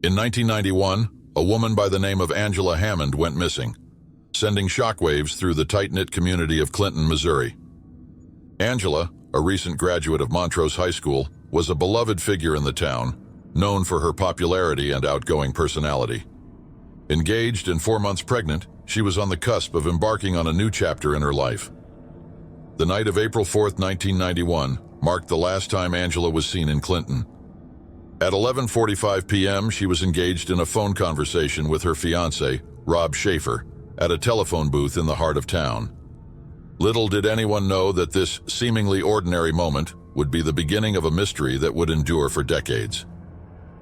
In 1991, a woman by the name of Angela Hammond went missing, sending shockwaves through the tight-knit community of Clinton, Missouri. Angela, a recent graduate of Montrose High School, was a beloved figure in the town, known for her popularity and outgoing personality. Engaged and 4 months pregnant, she was on the cusp of embarking on a new chapter in her life. The night of April 4, 1991, marked the last time Angela was seen in Clinton. At 11:45 p.m., she was engaged in a phone conversation with her fiancé, Rob Shafer, at a telephone booth in the heart of town. Little did anyone know that this seemingly ordinary moment would be the beginning of a mystery that would endure for decades.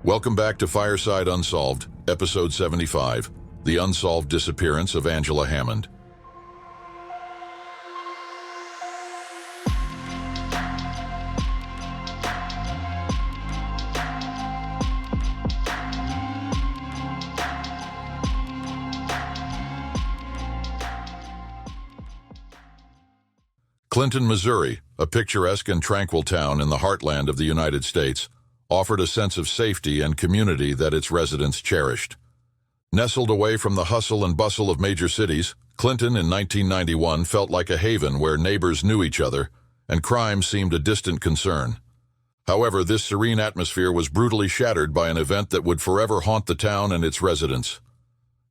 Welcome back to Fireside Unsolved, Episode 75, The Unsolved Disappearance of Angela Hammond. Clinton, Missouri, a picturesque and tranquil town in the heartland of the United States, offered a sense of safety and community that its residents cherished. Nestled away from the hustle and bustle of major cities, Clinton in 1991 felt like a haven where neighbors knew each other and crime seemed a distant concern. However, this serene atmosphere was brutally shattered by an event that would forever haunt the town and its residents.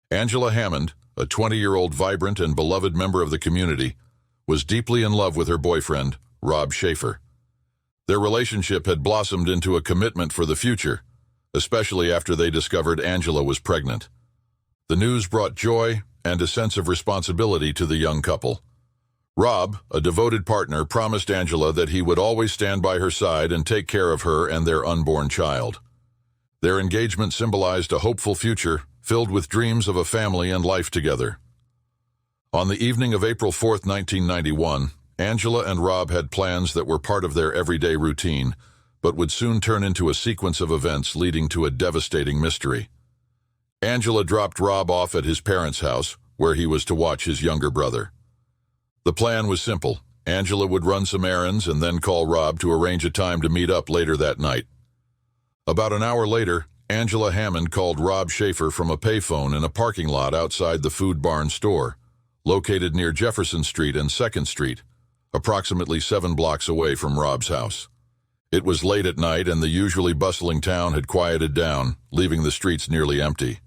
Angela Hammond, a 20-year-old vibrant and beloved member of the community, was deeply in love with her boyfriend, Rob Shafer. Their relationship had blossomed into a commitment for the future, especially after they discovered Angela was pregnant. The news brought joy and a sense of responsibility to the young couple. Rob, a devoted partner, promised Angela that he would always stand by her side and take care of her and their unborn child. Their engagement symbolized a hopeful future, filled with dreams of a family and life together. On the evening of April 4, 1991, Angela and Rob had plans that were part of their everyday routine, but would soon turn into a sequence of events leading to a devastating mystery. Angela dropped Rob off at his parents' house, where he was to watch his younger brother. The plan was simple. Angela would run some errands and then call Rob to arrange a time to meet up later that night. About an hour later, Angela Hammond called Rob Shafer from a payphone in a parking lot outside the Food Barn store, located near Jefferson Street and 2nd Street, approximately 7 blocks away from Rob's house. It was late at night and the usually bustling town had quieted down, leaving the streets nearly empty.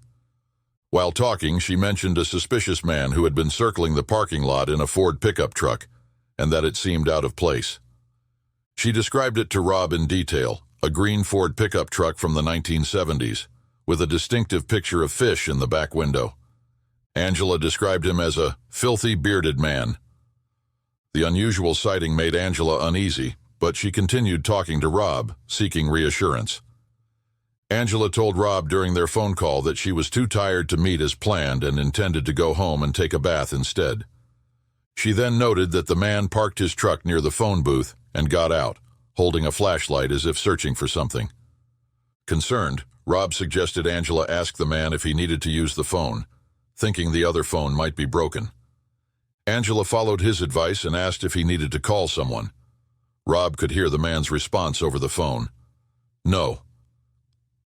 While talking, she mentioned a suspicious man who had been circling the parking lot in a Ford pickup truck, and that it seemed out of place. She described it to Rob in detail, a green Ford pickup truck from the 1970s, with a distinctive picture of fish in the back window. Angela described him as a filthy, bearded man. The unusual sighting made Angela uneasy, but she continued talking to Rob, seeking reassurance. Angela told Rob during their phone call that she was too tired to meet as planned and intended to go home and take a bath instead. She then noted that the man parked his truck near the phone booth and got out, holding a flashlight as if searching for something. Concerned, Rob suggested Angela ask the man if he needed to use the phone, thinking the other phone might be broken. Angela followed his advice and asked if he needed to call someone. Rob could hear the man's response over the phone. No.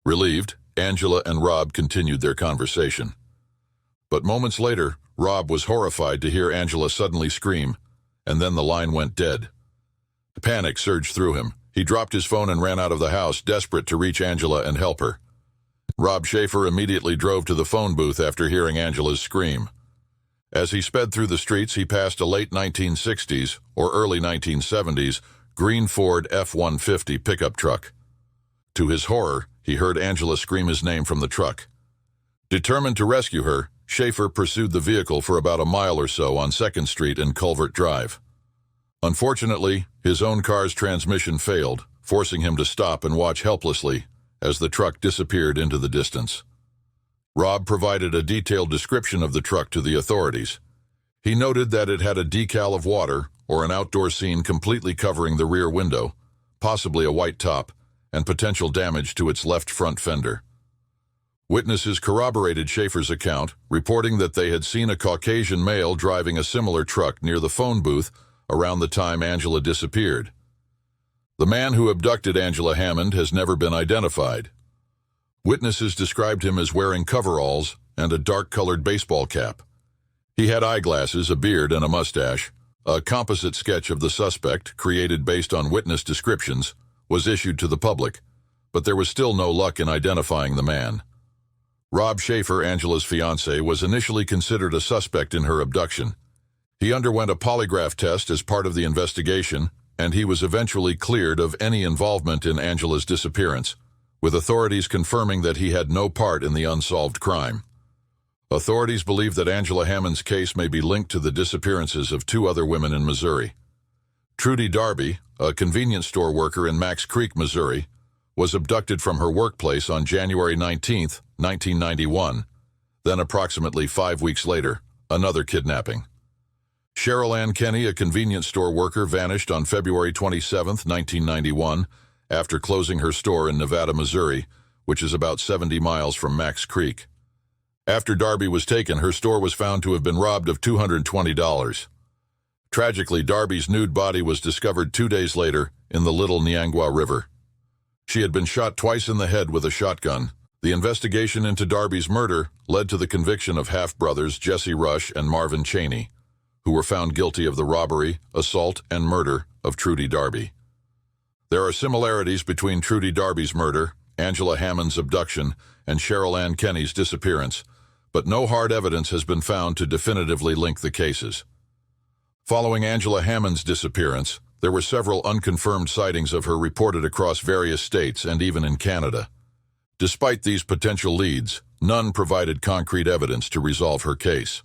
Relieved, Angela and Rob continued their conversation. But moments later, Rob was horrified to hear Angela suddenly scream, and then the line went dead. Panic surged through him. He dropped his phone and ran out of the house, desperate to reach Angela and help her. Rob Shafer immediately drove to the phone booth after hearing Angela's scream. As he sped through the streets, he passed a late 1960s or early 1970s green Ford F-150 pickup truck. To his horror, he heard Angela scream his name from the truck. Determined to rescue her, Shafer pursued the vehicle for about a mile or so on 2nd Street and Culvert Drive. Unfortunately, his own car's transmission failed, forcing him to stop and watch helplessly as the truck disappeared into the distance. Rob provided a detailed description of the truck to the authorities. He noted that it had a decal of water or an outdoor scene completely covering the rear window, possibly a white top, and potential damage to its left front fender. Witnesses corroborated Shafer's account, reporting that they had seen a Caucasian male driving a similar truck near the phone booth around the time Angela disappeared. The man who abducted Angela Hammond has never been identified. Witnesses described him as wearing coveralls and a dark-colored baseball cap. He had eyeglasses, a beard, and a mustache. A composite sketch of the suspect, created based on witness descriptions, was issued to the public, but there was still no luck in identifying the man. Rob Shafer, Angela's fiancé, was initially considered a suspect in her abduction. He underwent a polygraph test as part of the investigation, and he was eventually cleared of any involvement in Angela's disappearance, with authorities confirming that he had no part in the unsolved crime. Authorities believe that Angela Hammond's case may be linked to the disappearances of two other women in Missouri. Trudy Darby, a convenience store worker in Max Creek, Missouri, was abducted from her workplace on January 19, 1991. Then approximately 5 weeks later, another kidnapping. Cheryl Ann Kenny, a convenience store worker, vanished on February 27, 1991, after closing her store in Nevada, Missouri, which is about 70 miles from Max Creek. After Darby was taken, her store was found to have been robbed of $220. Tragically, Darby's nude body was discovered 2 days later in the Little Niangua River. She had been shot twice in the head with a shotgun. The investigation into Darby's murder led to the conviction of half-brothers Jesse Rush and Marvin Cheney, who were found guilty of the robbery, assault, and murder of Trudy Darby. There are similarities between Trudy Darby's murder, Angela Hammond's abduction, and Cheryl Ann Kenny's disappearance, but no hard evidence has been found to definitively link the cases. Following Angela Hammond's disappearance, there were several unconfirmed sightings of her reported across various states and even in Canada. Despite these potential leads, none provided concrete evidence to resolve her case.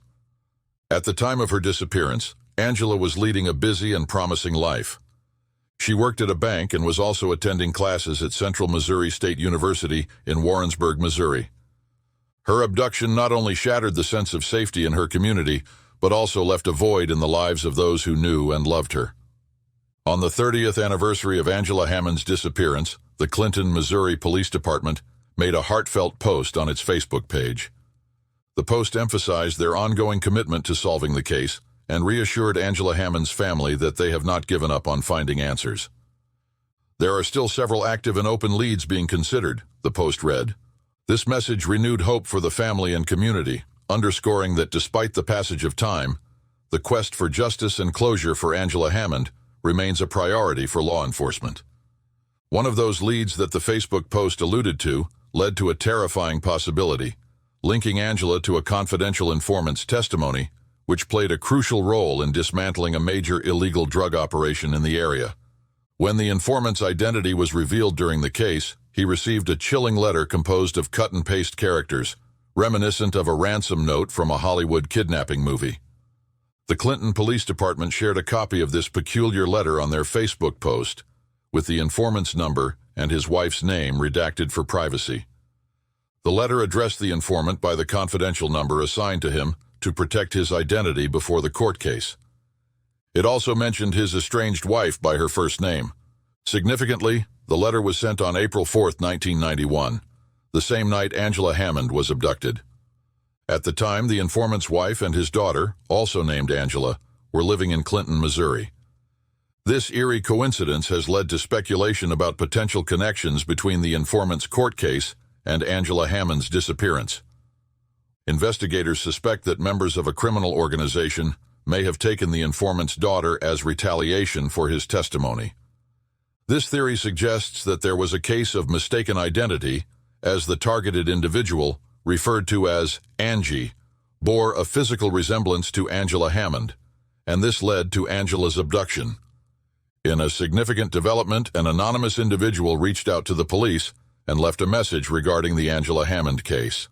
At the time of her disappearance, Angela was leading a busy and promising life. She worked at a bank and was also attending classes at Central Missouri State University in Warrensburg, Missouri. Her abduction not only shattered the sense of safety in her community, but also left a void in the lives of those who knew and loved her. On the 30th anniversary of Angela Hammond's disappearance, the Clinton, Missouri Police Department made a heartfelt post on its Facebook page. The post emphasized their ongoing commitment to solving the case and reassured Angela Hammond's family that they have not given up on finding answers. There are still several active and open leads being considered, the post read. This message renewed hope for the family and community, underscoring that despite the passage of time, the quest for justice and closure for Angela Hammond remains a priority for law enforcement. One of those leads that the Facebook post alluded to led to a terrifying possibility, linking Angela to a confidential informant's testimony, which played a crucial role in dismantling a major illegal drug operation in the area. When the informant's identity was revealed during the case, he received a chilling letter composed of cut-and-paste characters, reminiscent of a ransom note from a Hollywood kidnapping movie. The Clinton Police Department shared a copy of this peculiar letter on their Facebook post, with the informant's number and his wife's name redacted for privacy. The letter addressed the informant by the confidential number assigned to him to protect his identity before the court case. It also mentioned his estranged wife by her first name. Significantly, the letter was sent on April 4, 1991, the same night Angela Hammond was abducted. At the time, the informant's wife and his daughter, also named Angela, were living in Clinton, Missouri. This eerie coincidence has led to speculation about potential connections between the informant's court case and Angela Hammond's disappearance. Investigators suspect that members of a criminal organization may have taken the informant's daughter as retaliation for his testimony. This theory suggests that there was a case of mistaken identity, as the targeted individual, referred to as Angie, bore a physical resemblance to Angela Hammond, and this led to Angela's abduction. In a significant development, an anonymous individual reached out to the police and left a message regarding the Angela Hammond case.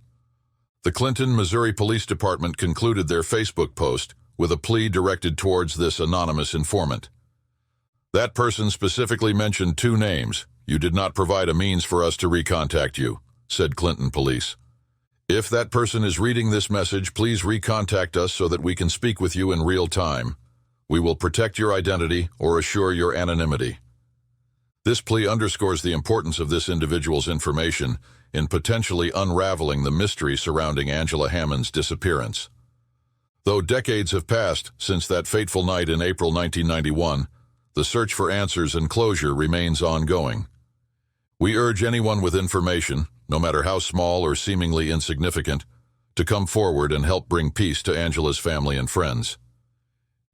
The Clinton, Missouri Police Department concluded their Facebook post with a plea directed towards this anonymous informant. That person specifically mentioned two names. "You did not provide a means for us to recontact you," said Clinton police. "If that person is reading this message, please recontact us so that we can speak with you in real time. We will protect your identity or assure your anonymity." This plea underscores the importance of this individual's information in potentially unraveling the mystery surrounding Angela Hammond's disappearance. Though decades have passed since that fateful night in April 1991, the search for answers and closure remains ongoing. We urge anyone with information, no matter how small or seemingly insignificant, to come forward and help bring peace to Angela's family and friends.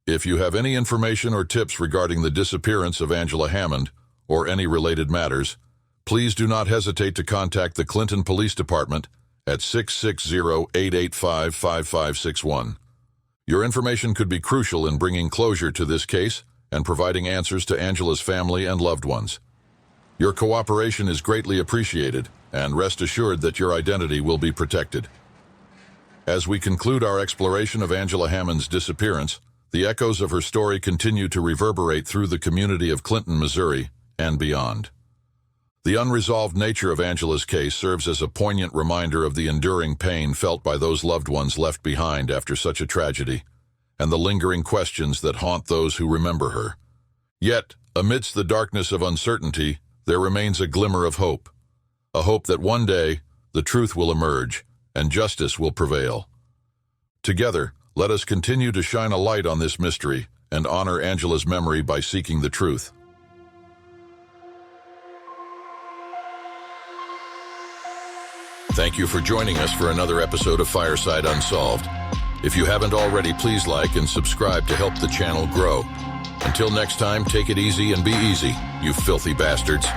If you have any information or tips regarding the disappearance of Angela Hammond or any related matters, please do not hesitate to contact the Clinton Police Department at 660-885-5561. Your information could be crucial in bringing closure to this case and providing answers to Angela's family and loved ones. Your cooperation is greatly appreciated, and rest assured that your identity will be protected. As we conclude our exploration of Angela Hammond's disappearance, the echoes of her story continue to reverberate through the community of Clinton, Missouri, and beyond. The unresolved nature of Angela's case serves as a poignant reminder of the enduring pain felt by those loved ones left behind after such a tragedy, and the lingering questions that haunt those who remember her. Yet, amidst the darkness of uncertainty, there remains a glimmer of hope. A hope that one day, the truth will emerge, and justice will prevail. Together, let us continue to shine a light on this mystery and honor Angela's memory by seeking the truth. Thank you for joining us for another episode of Fireside Unsolved. If you haven't already, please like and subscribe to help the channel grow. Until next time, take it easy and be easy, you filthy bastards.